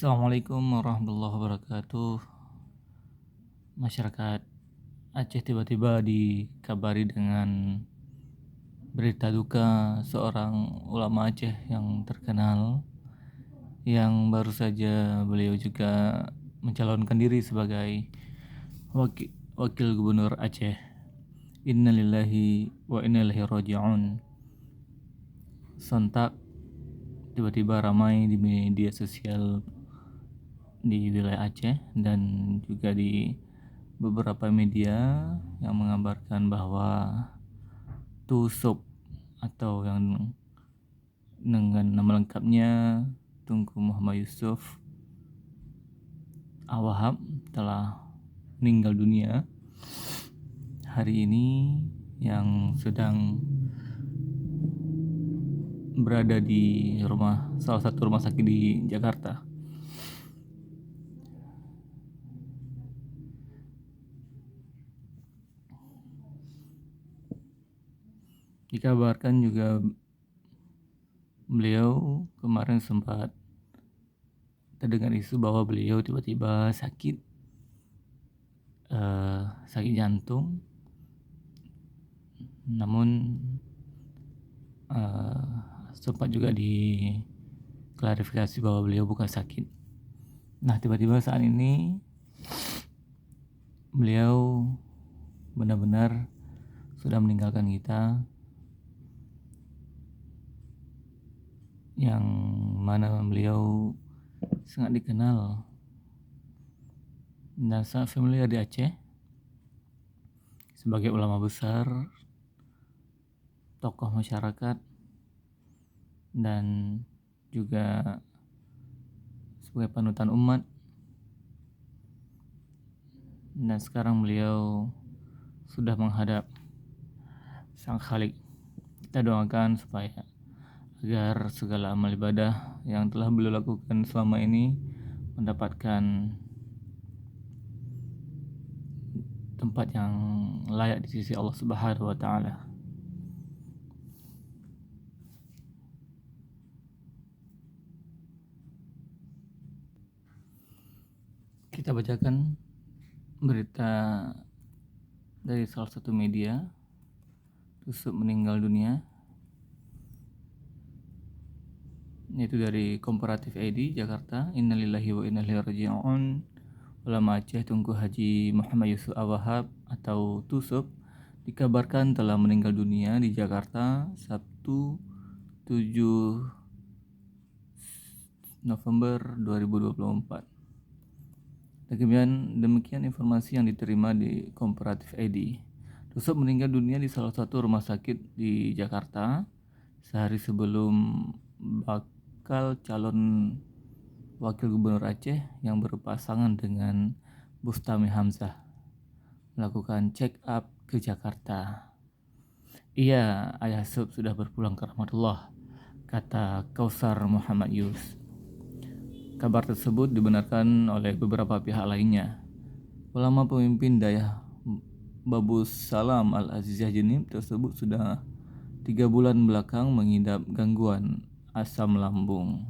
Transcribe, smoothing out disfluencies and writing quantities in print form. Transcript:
Assalamualaikum warahmatullahi wabarakatuh. Masyarakat Aceh tiba-tiba dikabari dengan berita duka seorang ulama Aceh yang terkenal, yang baru saja beliau juga mencalonkan diri sebagai wakil gubernur Aceh. Innalillahi wa inna ilaihi raji'un. Sontak tiba-tiba ramai di media sosial di wilayah Aceh dan juga di beberapa media yang mengabarkan bahwa Tusuk atau yang dengan nama lengkapnya Tunku Muhammad Yusuf Awahab telah meninggal dunia hari ini, yang sedang berada di salah satu rumah sakit di Jakarta. Dikabarkan juga beliau kemarin sempat terdengar isu bahwa beliau tiba-tiba sakit jantung, namun sempat juga diklarifikasi bahwa beliau bukan sakit. Nah, tiba-tiba saat ini beliau benar-benar sudah meninggalkan kita, yang mana beliau sangat dikenal dan sangat familiar di Aceh sebagai ulama besar, tokoh masyarakat, dan juga sebagai panutan umat. Dan sekarang beliau sudah menghadap Sang Khalik. Kita doakan supaya agar segala amal ibadah yang telah beliau lakukan selama ini mendapatkan tempat yang layak di sisi Allah Subhanahu wa taala. Kita bacakan berita dari salah satu media. Tusuk meninggal dunia, yaitu dari Komparatif ID Jakarta. Innalillahi wa inna ilaihi raji'un. Ulama Aceh Tunku Haji Muhammad Yusuf Awahab atau Tusuk dikabarkan telah meninggal dunia di Jakarta Sabtu 7 November 2024. Demikian informasi yang diterima di Komparatif ID. Tusuk meninggal dunia di salah satu rumah sakit di Jakarta sehari sebelum bakal calon wakil gubernur Aceh yang berpasangan dengan Bustami Hamzah melakukan check up ke Jakarta. Iya, ayah Sub sudah berpulang ke rahmatullah, kata Kausar Muhammad Yus. Kabar tersebut dibenarkan oleh beberapa pihak lainnya. Ulama pemimpin Dayah Babus Salam Al-Azizah Jenib tersebut sudah 3 bulan belakang mengidap gangguan asam lambung.